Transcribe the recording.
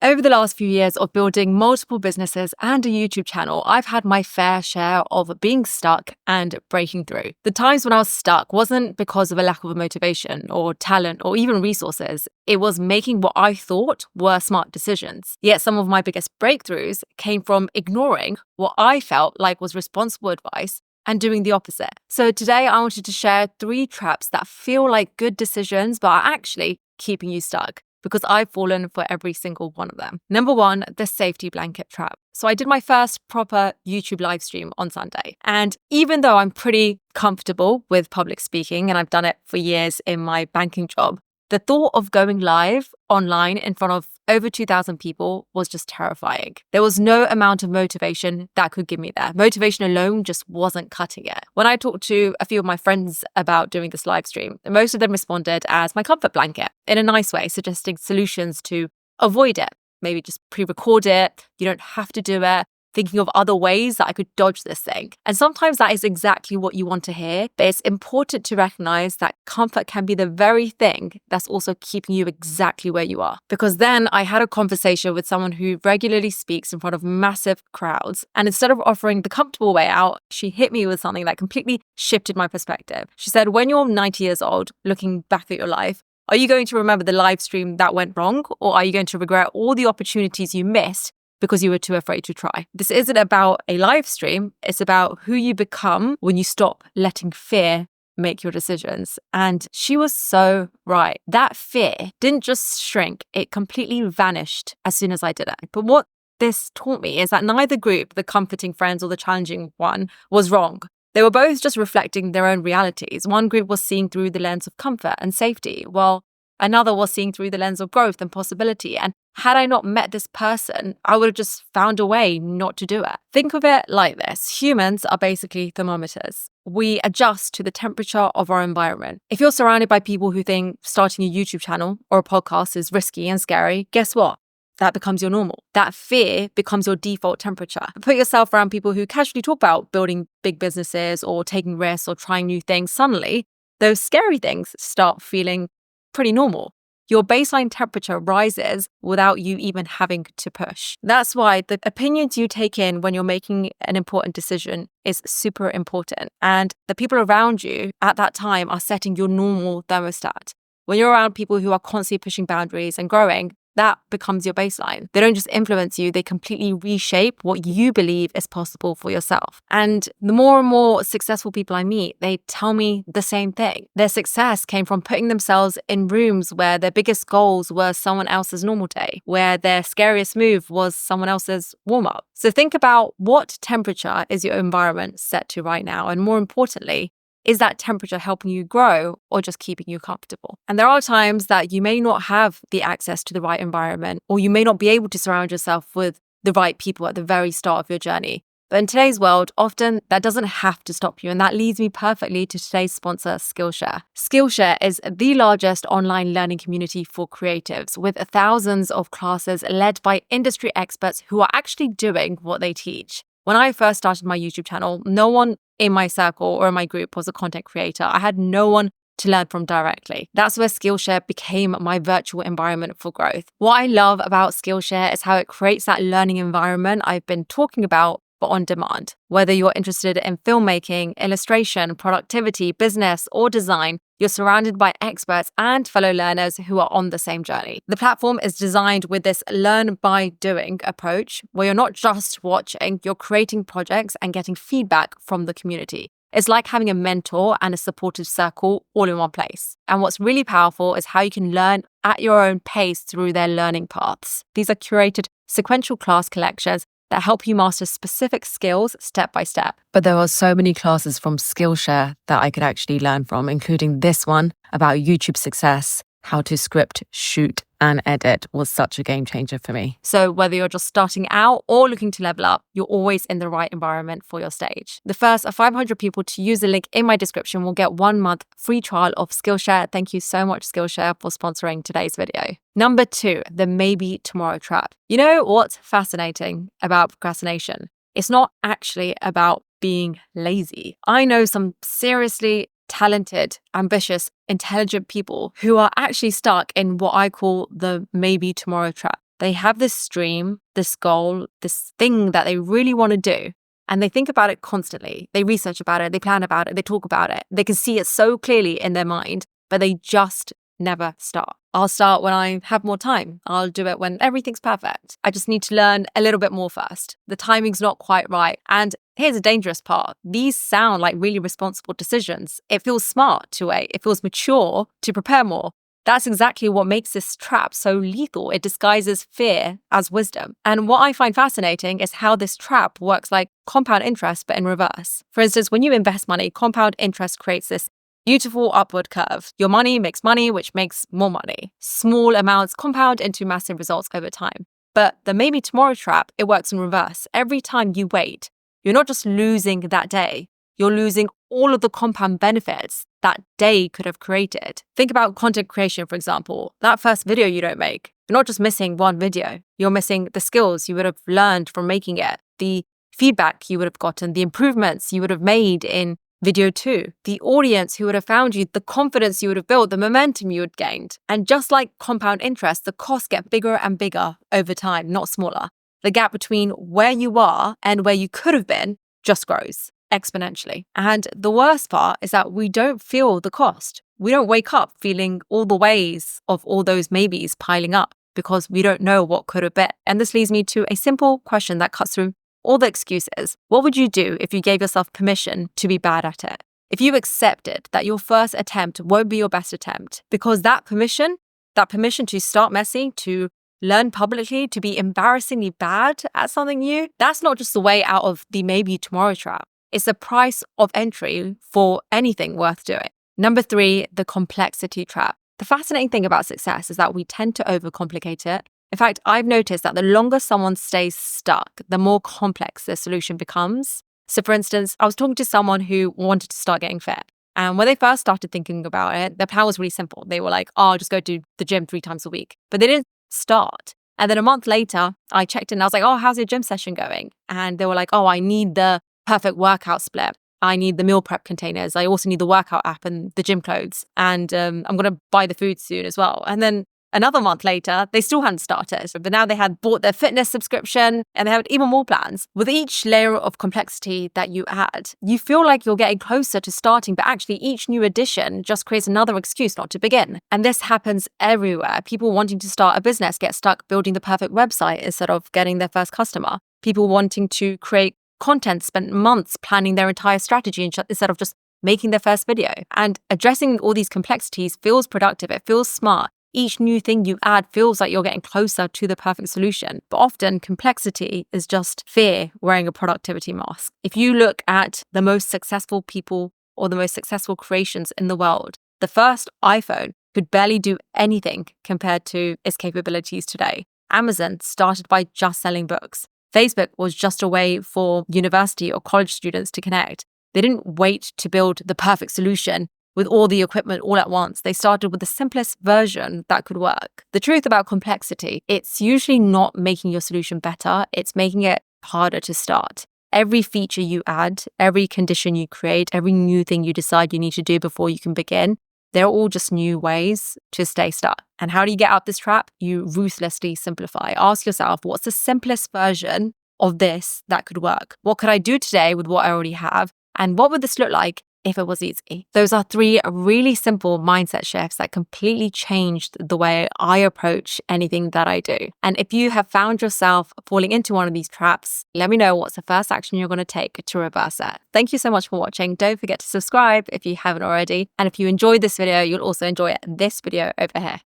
Over the last few years of building multiple businesses and a YouTube channel, I've had my fair share of being stuck and breaking through. The times when I was stuck wasn't because of a lack of motivation or talent or even resources. It was making what I thought were smart decisions. Yet some of my biggest breakthroughs came from ignoring what I felt like was responsible advice and doing the opposite. So today I wanted to share 3 traps that feel like good decisions but are actually keeping you stuck, because I've fallen for every single one of them. Number 1, the safety blanket trap. So I did my first proper YouTube live stream on Sunday. And even though I'm pretty comfortable with public speaking and I've done it for years in my banking job, the thought of going live online in front of over 2,000 people was just terrifying. There was no amount of motivation that could give me there. Motivation alone just wasn't cutting it. When I talked to a few of my friends about doing this live stream, most of them responded as my comfort blanket in a nice way, suggesting solutions to avoid it. Maybe just pre-record it. You don't have to do it. Thinking of other ways that I could dodge this thing. And sometimes that is exactly what you want to hear, but it's important to recognize that comfort can be the very thing that's also keeping you exactly where you are. Because then I had a conversation with someone who regularly speaks in front of massive crowds, and instead of offering the comfortable way out, she hit me with something that completely shifted my perspective. She said, when you're 90 years old, looking back at your life, are you going to remember the live stream that went wrong, or are you going to regret all the opportunities you missed because you were too afraid to try? This isn't about a live stream. It's about who you become when you stop letting fear make your decisions. And she was so right. That fear didn't just shrink, it completely vanished as soon as I did it. But what this taught me is that neither group, the comforting friends or the challenging one, was wrong. They were both just reflecting their own realities. One group was seeing through the lens of comfort and safety, while another was seeing through the lens of growth and possibility. And had I not met this person, I would have just found a way not to do it. Think of it like this. Humans are basically thermometers. We adjust to the temperature of our environment. If you're surrounded by people who think starting a YouTube channel or a podcast is risky and scary, guess what? That becomes your normal. That fear becomes your default temperature. Put yourself around people who casually talk about building big businesses or taking risks or trying new things. Suddenly, those scary things start feeling pretty normal. Your baseline temperature rises without you even having to push. That's why the opinions you take in when you're making an important decision is super important. And the people around you at that time are setting your normal thermostat. When you're around people who are constantly pushing boundaries and growing, that becomes your baseline. They don't just influence you, they completely reshape what you believe is possible for yourself. And the more and more successful people I meet, they tell me the same thing. Their success came from putting themselves in rooms where their biggest goals were someone else's normal day, where their scariest move was someone else's warm-up. So think about, what temperature is your environment set to right now? And more importantly, is that temperature helping you grow or just keeping you comfortable? And there are times that you may not have the access to the right environment, or you may not be able to surround yourself with the right people at the very start of your journey. But in today's world, often that doesn't have to stop you. And that leads me perfectly to today's sponsor, Skillshare. Skillshare is the largest online learning community for creatives, with thousands of classes led by industry experts who are actually doing what they teach. When I first started my YouTube channel, no one in my circle or in my group was a content creator. I had no one to learn from directly. That's where Skillshare became my virtual environment for growth. What I love about Skillshare is how it creates that learning environment I've been talking about, but on demand. Whether you're interested in filmmaking, illustration, productivity, business, or design, you're surrounded by experts and fellow learners who are on the same journey. The platform is designed with this learn by doing approach, where you're not just watching, you're creating projects and getting feedback from the community. It's like having a mentor and a supportive circle all in one place. And what's really powerful is how you can learn at your own pace through their learning paths. These are curated sequential class collections that help you master specific skills step by step. But there are so many classes from Skillshare that I could actually learn from, including this one about YouTube success. How to script, shoot, and edit was such a game changer for me. So whether you're just starting out or looking to level up, you're always in the right environment for your stage. The first 500 people to use the link in my description will get 1 month free trial of Skillshare. Thank you so much, Skillshare, for sponsoring today's video. Number 2, the maybe tomorrow trap. You know what's fascinating about procrastination? It's not actually about being lazy. I know some seriously talented, ambitious, intelligent people who are actually stuck in what I call the maybe tomorrow trap. They have this dream, this goal, this thing that they really want to do. And they think about it constantly. They research about it, they plan about it, they talk about it. They can see it so clearly in their mind, but they just never start. I'll start when I have more time. I'll do it when everything's perfect. I just need to learn a little bit more first. The timing's not quite right. And here's a dangerous part. These sound like really responsible decisions. It feels smart to wait. It feels mature to prepare more. That's exactly what makes this trap so lethal. It disguises fear as wisdom. And what I find fascinating is how this trap works like compound interest, but in reverse. For instance, when you invest money, compound interest creates this beautiful upward curve. Your money makes money, which makes more money. Small amounts compound into massive results over time. But the maybe tomorrow trap, it works in reverse. Every time you wait, you're not just losing that day, you're losing all of the compound benefits that day could have created. Think about content creation, for example. That first video you don't make, you're not just missing one video, you're missing the skills you would have learned from making it, the feedback you would have gotten, the improvements you would have made in video 2, the audience who would have found you, the confidence you would have built, the momentum you had gained. And just like compound interest, the costs get bigger and bigger over time, not smaller. The gap between where you are and where you could have been just grows exponentially. And the worst part is that we don't feel the cost. We don't wake up feeling all the ways of all those maybes piling up because we don't know what could have been. And this leads me to a simple question that cuts through all the excuses. What would you do if you gave yourself permission to be bad at it? If you accepted that your first attempt won't be your best attempt, because that permission to start messy, to learn publicly, to be embarrassingly bad at something new, that's not just the way out of the maybe tomorrow trap. It's the price of entry for anything worth doing. Number 3, the complexity trap. The fascinating thing about success is that we tend to overcomplicate it. In fact, I've noticed that the longer someone stays stuck, the more complex their solution becomes. So for instance, I was talking to someone who wanted to start getting fit. And when they first started thinking about it, their plan was really simple. They were like, oh, I'll just go to the gym 3 times a week. But they didn't start. And then a month later, I checked in and I was like, oh, how's your gym session going? And they were like, oh, I need the perfect workout split. I need the meal prep containers. I also need the workout app and the gym clothes. And I'm going to buy the food soon as well. And then another month later, they still hadn't started, but now they had bought their fitness subscription and they had even more plans. With each layer of complexity that you add, you feel like you're getting closer to starting, but actually each new addition just creates another excuse not to begin. And this happens everywhere. People wanting to start a business get stuck building the perfect website instead of getting their first customer. People wanting to create content spent months planning their entire strategy instead of just making their first video. And addressing all these complexities feels productive. It feels smart. Each new thing you add feels like you're getting closer to the perfect solution. But often complexity is just fear wearing a productivity mask. If you look at the most successful people or the most successful creations in the world, the first iPhone could barely do anything compared to its capabilities today. Amazon started by just selling books. Facebook was just a way for university or college students to connect. They didn't wait to build the perfect solution with all the equipment all at once. They started with the simplest version that could work. The truth about complexity, it's usually not making your solution better, it's making it harder to start. Every feature you add, every condition you create, every new thing you decide you need to do before you can begin, they're all just new ways to stay stuck. And how do you get out this trap? You ruthlessly simplify. Ask yourself, what's the simplest version of this that could work? What could I do today with what I already have? And what would this look like if it was easy? Those are 3 really simple mindset shifts that completely changed the way I approach anything that I do. And if you have found yourself falling into one of these traps, let me know what's the first action you're going to take to reverse it. Thank you so much for watching. Don't forget to subscribe if you haven't already. And if you enjoyed this video, you'll also enjoy this video over here.